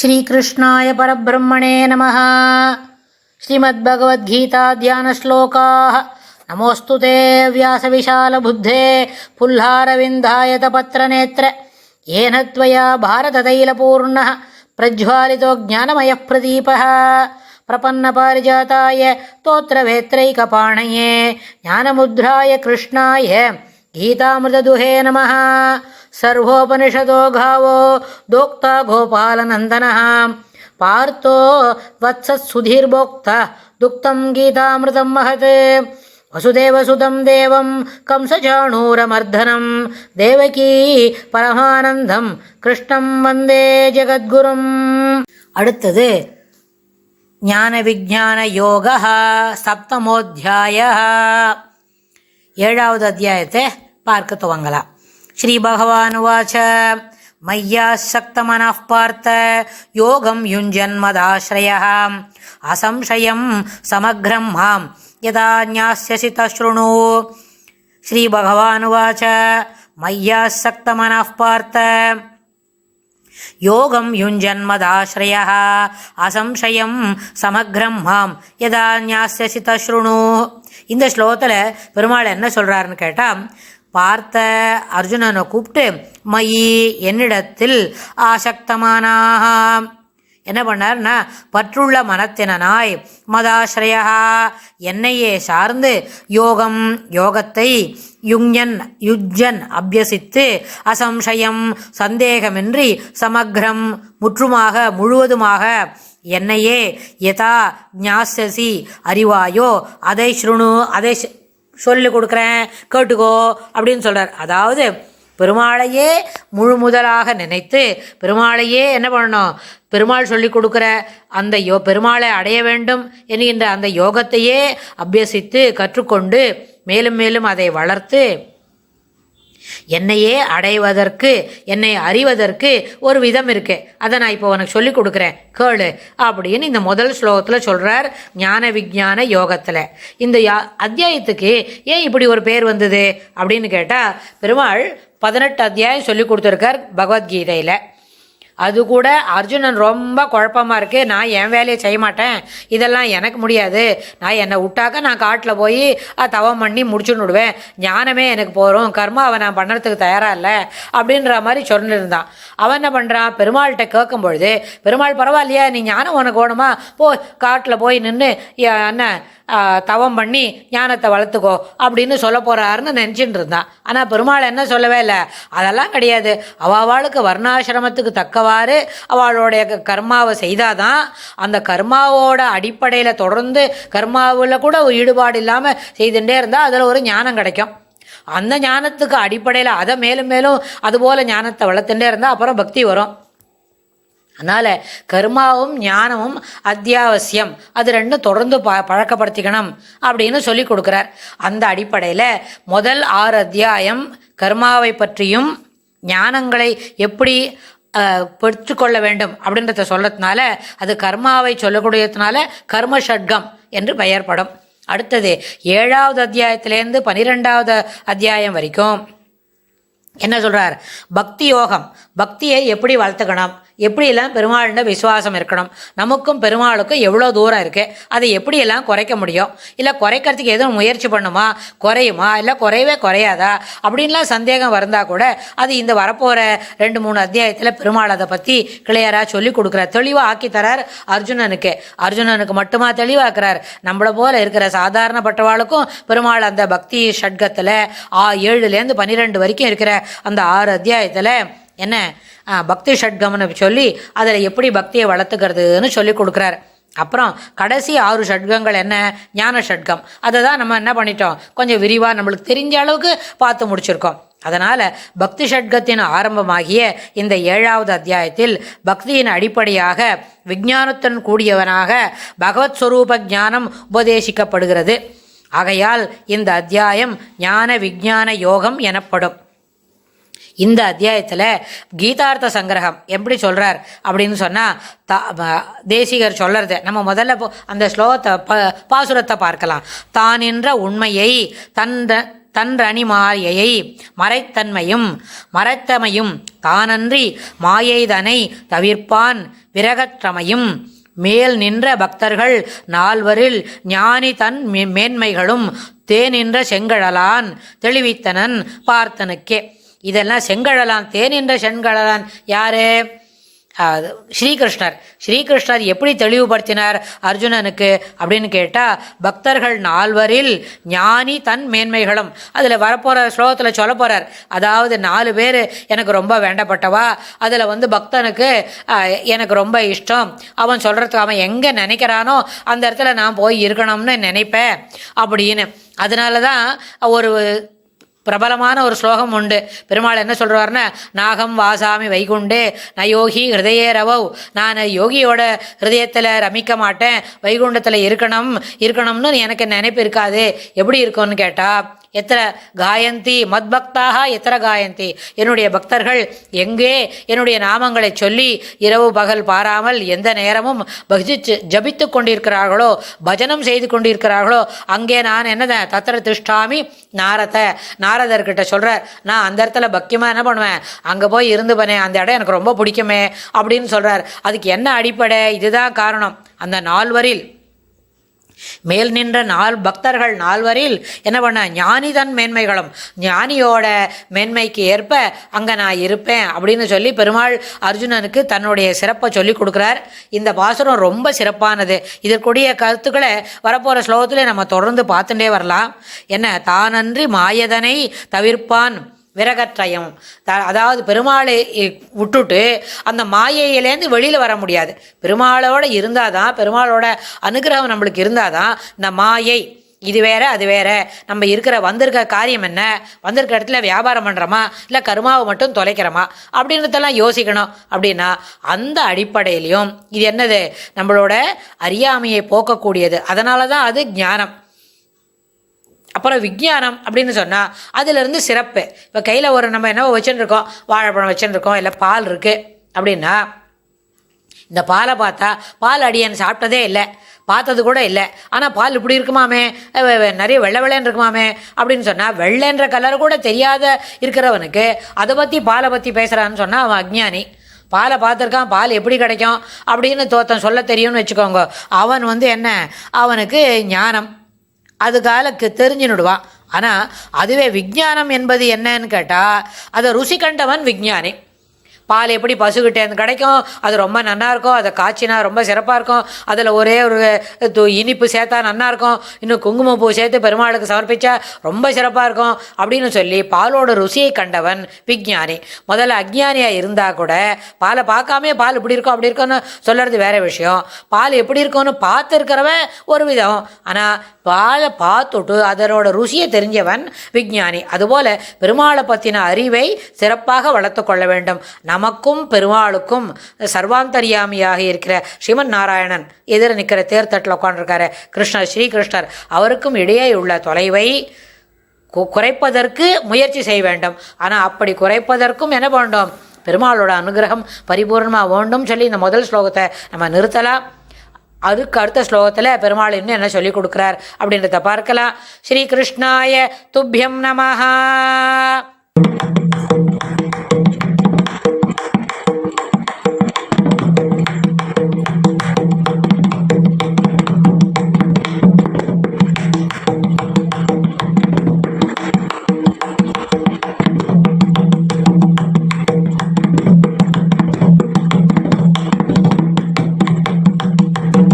श्रीकृष्णाय परब्रह्मणे नमः। श्रीमद्भगवद्गीता ध्यानश्लोकाः। नमोऽस्तु ते व्यासविशालबुद्धे पुल्लारविन्दायतपत्रनेत्र येन त्वया भारततैलपूर्णः प्रज्वालितो ज्ञानमयः प्रदीपः प्रपन्नपारिजाताय स्तोत्रवेत्रैकपाणये ज्ञानमुद्राय कृष्णाय गीतामृतदुहे नमः। सर्वोपनिषदो गावो दोक्ता गोपालनन्दनः पार्थो वत्सत्सुधीर्भोक्ता दुक्तं गीतामृतं महत्। वसुदेवसुतं देवं कंसचाणूरमर्दनं देवकी பரமானந்தம் கிருஷ்ணம் வந்தே ஜெகத்குரும். அடுத்தது ஞான விஞ்ஞான யோக சப்தமோத்தியாய. 7வது அத்தியாயத்தை பார்க்க துவங்கலாம். ஸ்ரீ பகவான் உவாச்ச மய்யாசக்தமனः பார்த்த யோகம் யுஞ்சன்மதாஸ்ரயः அசம்சயம் சமக்ரம் மாம் யதா ஞாஸ்யசி தஸ்ருணு. ஸ்ரீ பகவான் உவாச்ச மய்யாசக்தமனः பார்த்த யோகம் யுஞ்சன்மதாஸ்ரயः அசம்சயம் சமக்ரம் மாம் யதா ஞாஸ்யசி தஸ்ருணு. இந்த ஸ்லோகத்தில் பெருமாள் என்ன சொல்கிறாருன்னு கேட்டால், பார்த்த அர்ஜுனனை கூப்பிட்டு மயி என்னிடத்தில் ஆசக்தமானாக என்ன பண்ணார்னா பற்றுள்ள மனத்தினாய் மதாஸ்ரயா என்னையே சார்ந்து யோகம் யோகத்தை யுஜ்ஜன் அபியசித்து அசம்சயம் சந்தேகமின்றி சமக்ரம் முற்றுமாக முழுவதுமாக என்னையே யதா ஞாஸ்யசி அறிவாயோ அதை ஸ்ருணு அதை சொல்லி கொடுக்குறேன் கேட்டுக்கோ அப்படின்னு சொல்கிறார். அதாவது பெருமாளையே முழு முதலாக நினைத்து பெருமாளையே என்ன பண்ணணும், பெருமாள் சொல்லி கொடுக்குற அந்த பெருமாளை அடைய வேண்டும் என்கின்ற அந்த யோகத்தையே அபியசித்து கற்றுக்கொண்டு மேலும் மேலும் அதை வளர்த்து என்னையே அடைவதற்கு என்னை அறிவதற்கு ஒரு விதம் இருக்கு, அதை நான் இப்போ உனக்கு சொல்லி கொடுக்குறேன் கேளு அப்படின்னு இந்த முதல் ஸ்லோகத்தில் சொல்கிறார். ஞான விஞ்ஞான யோகத்தில் இந்த அத்தியாயத்துக்கு ஏன் இப்படி ஒரு பேர் வந்தது அப்படின்னு கேட்டால், பெருமாள் 18 அத்தியாயம் சொல்லி கொடுத்துருக்கார் பகவத்கீதையில். அது கூட அர்ஜுனன் ரொம்ப குழப்பமாக இருக்குது, நான் என் வேலையை செய்ய மாட்டேன், இதெல்லாம் எனக்கு முடியாது, நான் என்னை விட்டாக்க நான் காட்டில் போய் தவம் பண்ணி முடிச்சுன்னு விடுவேன், ஞானமே எனக்கு போகிறோம், கர்மாவை நான் பண்ணுறதுக்கு தயாராக இல்லை அப்படின்ற மாதிரி சொல்லியிருந்தான். அவன் என்ன பண்ணுறான், பெருமாள்கிட்ட கேட்கும் பொழுது பெருமாள் பரவாயில்லையா, நீ ஞானம் உனக்கு வேணுமா, போ காட்டில் போய் நின்று என்ன தவம் பண்ணி ஞானத்தை வளர்த்துக்கோ அப்படின்னு சொல்ல போகிறாருன்னு நினச்சிட்டு இருந்தான். ஆனால் பெருமாள் என்ன சொல்லவே இல்லை, அதெல்லாம் கிடையாது, அவளுக்கு வர்ணாசிரமத்துக்கு தக்கவாறு அவளுடைய கர்மாவை செய்தாதான் அந்த கர்மாவோட அடிப்படையில் தொடர்ந்து கர்மாவில் கூட ஒரு ஈடுபாடு இல்லாமல் செய்துட்டே இருந்தால் அதில் ஒரு ஞானம் கிடைக்கும். அந்த ஞானத்துக்கு அடிப்படையில் அதை மேலும் மேலும் அதுபோல் ஞானத்தை வளர்த்துட்டே இருந்தால் அப்புறம் பக்தி வரும். அதனால் கர்மாவும் ஞானமும் அத்தியாவசியம், அது ரெண்டும் தொடர்ந்து பழக்கப்படுத்திக்கணும் அப்படின்னு சொல்லி கொடுக்குறார். அந்த அடிப்படையில் முதல் 6 அத்தியாயம் கர்மாவை பற்றியும் ஞானங்களை எப்படி பெற்றுக்கொள்ள வேண்டும் அப்படின்றத சொல்கிறதுனால அது கர்மாவை சொல்லக்கூடியதுனால கர்ம ஷட்கம் என்று பெயர்படும். அடுத்தது 7வது அத்தியாயத்திலேருந்து 12வது அத்தியாயம் வரைக்கும் என்ன சொல்கிறார், பக்தி யோகம், பக்தியை எப்படி வளர்த்துக்கணும், எப்படியெல்லாம் பெருமாள்கிட்ட விசுவாசம் இருக்கணும், நமக்கும் பெருமாளுக்கும் எவ்வளோ தூரம் இருக்குது, அதை எப்படியெல்லாம் குறைக்க முடியும், இல்லை குறைக்கிறதுக்கு எதுவும் முயற்சி பண்ணுமா, குறையுமா, இல்லை குறையவே குறையாதா அப்படின்லாம் சந்தேகம் வந்தால் கூட அது இந்த வரப்போகிற 2-3 அத்தியாயத்தில் பெருமாள் அதை பற்றி கிளியராக சொல்லி கொடுக்குறார், தெளிவாக ஆக்கி தரார். அர்ஜுனனுக்கு மட்டுமா தெளிவாக்குறார், நம்மளை போல் இருக்கிற சாதாரணப்பட்டவாளுக்கும் பெருமாள் அந்த பக்தி ஷட்கத்தில் 7லேருந்து 12 வரைக்கும் இருக்கிற அந்த 6 அத்தியாயத்தில் என்ன பக்தி ஷட்கம்னு சொல்லி அதில் எப்படி பக்தியை வளர்த்துக்கிறதுன்னு சொல்லி கொடுக்குறார். அப்புறம் கடைசி 6 ஷட்கங்கள் என்ன, ஞான ஷட்கம், அதை தான் நம்ம என்ன பண்ணிட்டோம், கொஞ்சம் விரிவாக நம்மளுக்கு தெரிஞ்ச அளவுக்கு பார்த்து முடிச்சிருக்கோம். அதனால் பக்தி ஷட்கத்தின் ஆரம்பமாகிய இந்த 7வது அத்தியாயத்தில் பக்தியின் அடிப்படையாக விஞ்ஞானத்துடன் கூடியவனாக பகவத் ஸ்வரூப ஞானம் உபதேசிக்கப்படுகிறது. ஆகையால் இந்த அத்தியாயம் ஞான விஞ்ஞான யோகம் எனப்படும். இந்த அத்தியாயத்தில் கீதார்த்த சங்கிரகம் எப்படி சொல்கிறார் அப்படின்னு சொன்னால், தேசிகர் சொல்கிறது நம்ம முதல்ல அந்த ஸ்லோகத்தை பாசுரத்தை பார்க்கலாம். தான் என்ற உண்மையை தன்றணி மாயையை மறைத்தன்மையும் மறைத்தமையும் தானன்றி மாயைதனை தவிர்ப்பான் விரகற்றமையும் மேல் நின்ற பக்தர்கள் நால்வரில் ஞானி தன் மேன்மைகளும் தேனின்ற செங்கழலான் தெளிவித்தனன் பார்த்தனுக்கே. இதெல்லாம் செங்கழலான், தேனின்ற செங்கழலான் யாரு? ஸ்ரீகிருஷ்ணர் எப்படி தெளிவுபடுத்தினார் அர்ஜுனனுக்கு அப்படின்னு கேட்டால், பக்தர்கள் நால்வரில் ஞானி தன் மேன்மைகளும், அதில் வரப்போகிற ஸ்லோகத்தில் சொல்ல போகிறார். அதாவது 4 பேர் எனக்கு ரொம்ப வேண்டப்பட்டவா, அதில் பக்தனுக்கு எனக்கு ரொம்ப இஷ்டம், அவன் சொல்கிறதுக்கு அவன் எங்கே நினைக்கிறானோ அந்த இடத்துல நான் போய் இருக்கணும்னு நினைப்பேன் அப்படின்னு. அதனால தான் ஒரு பிரபலமான ஒரு ஸ்லோகம் உண்டு. பெருமாள் என்ன சொல்கிறாருன்னா, நாகம் வாசாமி வைகுண்டே நயோகி ஹிருதயே ரவவ், நான் யோகியோட ஹிருதயத்தில் ரமிக்க மாட்டேன், வைகுண்டத்தில் இருக்கணும்னு எனக்கு நினைப்பு இருக்காது. எப்படி இருக்கும்னு கேட்டால், எத்தனை காயந்தி மத்பக்தாக எத்தனை காயந்தி, என்னுடைய பக்தர்கள் எங்கே என்னுடைய நாமங்களை சொல்லி இரவு பகல் பாராமல் எந்த நேரமும் ஜபித்து கொண்டிருக்கிறார்களோ, பஜனம் செய்து கொண்டிருக்கிறார்களோ, அங்கே நான் என்னத தத்திர திஷ்டாமி நாரதர்கிட்ட சொல்கிறார், நான் அந்த இடத்துல பக்தியமாக என்ன பண்ணுவேன், அங்கே போய் இருந்து பண்ணேன், அந்த இடம் எனக்கு ரொம்ப பிடிக்குமே அப்படின்னு சொல்கிறார். அதுக்கு என்ன அடிப்படை? இதுதான் காரணம். அந்த 4 வரில் மேல் நின்ற பக்தர்கள் 4 வரில் என்ன பண்ண, ஞானிதன் மேன்மைகளும், ஞானியோட மேன்மைக்கு ஏற்ப அங்கே நான் இருப்பேன் அப்படின்னு சொல்லி பெருமாள் அர்ஜுனனுக்கு தன்னுடைய சிறப்பை சொல்லி கொடுக்குறார். இந்த பாசுரம் ரொம்ப சிறப்பானது. இதற்குரிய கருத்துக்களை வரப்போகிற ஸ்லோகத்தில் நம்ம தொடர்ந்து பார்த்துட்டே வரலாம். என்ன, தானன்றி மாயதனை தவிர்ப்பான் விரகற்றயம், அதாவது பெருமாளை விட்டுட்டு அந்த மாயையிலேருந்து வெளியில் வர முடியாது. பெருமாளோட இருந்தால் தான், பெருமாளோட அனுகிரகம் நம்மளுக்கு இருந்தால் தான் இந்த மாயை இது வேற அது வேற, நம்ம வந்திருக்க காரியம் என்ன, வந்திருக்க இடத்துல வியாபாரம் பண்ணுறோமா இல்லை கருமாவை மட்டும் தொலைக்கிறோமா அப்படின்றதெல்லாம் யோசிக்கணும். அப்படின்னா அந்த அடிப்படையிலையும் இது என்னது, நம்மளோட அறியாமையை போக்கக்கூடியது. அதனால தான் அது ஞானம். அப்புறம் விஞ்ஞானம் அப்படின்னு சொன்னால் அதிலிருந்து சிறப்பு. இப்போ கையில் நம்ம என்னவோ வச்சுருக்கோம், வாழைப்பழம் வச்சுருக்கோம், இல்லை பால் இருக்குது அப்படின்னா, இந்த பாலை பார்த்தா, பால் அடியன் சாப்பிட்டதே இல்லை, பார்த்தது கூட இல்லை, ஆனால் பால் இப்படி இருக்குமாமே, நிறைய வெள்ளைன்னு இருக்குமாமே அப்படின்னு சொன்னால், வெள்ளைன்ற கலர் கூட தெரியாத இருக்கிறவனுக்கு அதை பற்றி பாலை பற்றி பேசுகிறான்னு சொன்னால் அவன் அஜ்ஞானி. பாலை பார்த்துருக்கான், பால் எப்படி கிடைக்கும் அப்படின்னு தோத்தம் சொல்ல தெரியும்னு வச்சுக்கோங்க, அவன் என்ன, அவனுக்கு ஞானம் அதுக்காக தெரிஞ்சுன்னுடுவான். ஆனால் அதுவே விஞ்ஞானம் என்பது என்னன்னு கேட்டால், அதை ருசி கண்டவன் விஞ்ஞானி. பால் எப்படி பசுக்கிட்டேருந்து கிடைக்கும், அது ரொம்ப நல்லாயிருக்கும், அதை காய்ச்சினா ரொம்ப சிறப்பாக இருக்கும், அதில் ஒரே ஒரு இனிப்பு சேர்த்தா நல்லாயிருக்கும், இன்னும் குங்குமப்பூ சேர்த்து பெருமாளுக்கு சமர்ப்பித்தா ரொம்ப சிறப்பாக இருக்கும் அப்படின்னு சொல்லி பாலோட ருசியை கண்டவன் விஞ்ஞானி. முதல்ல அஜ்ஞானியாக இருந்தால் கூட பாலை பார்க்காமே பால் இப்படி இருக்கும் அப்படி இருக்கும்னு சொல்கிறது வேற விஷயம். பால் எப்படி இருக்கும்னு பார்த்துருக்கிறவன் ஒரு விதம், ஆனால் பாலை பார்த்துட்டு அதனோட ருசியை தெரிஞ்சவன் விஞ்ஞானி. அதுபோல் பெருமாளை பற்றின அறிவை சிறப்பாக வளர்த்து கொள்ள வேண்டும். நமக்கும் பெருமாளுக்கும் சர்வாந்தரியாமியாக இருக்கிற ஸ்ரீமன் நாராயணன் எதிர நிற்கிற தேர்தட்டில் உட்காண்டிருக்காரு ஸ்ரீகிருஷ்ணர், அவருக்கும் இடையே உள்ள தொலைவை குறைப்பதற்கு முயற்சி செய்ய வேண்டும். ஆனால் அப்படி குறைப்பதற்கும் என்ன வேண்டும், பெருமாளோட அனுகிரகம் பரிபூர்ணமாக வேண்டும் சொல்லி இந்த முதல் ஸ்லோகத்தை நம்ம நிறுத்தலாம். அதுக்கு அடுத்த ஸ்லோகத்தில் பெருமாள் இன்னும் என்ன சொல்லி கொடுக்குறார் அப்படின்றத பார்க்கலாம். ஸ்ரீ கிருஷ்ணாய துப்யம் நமஹ.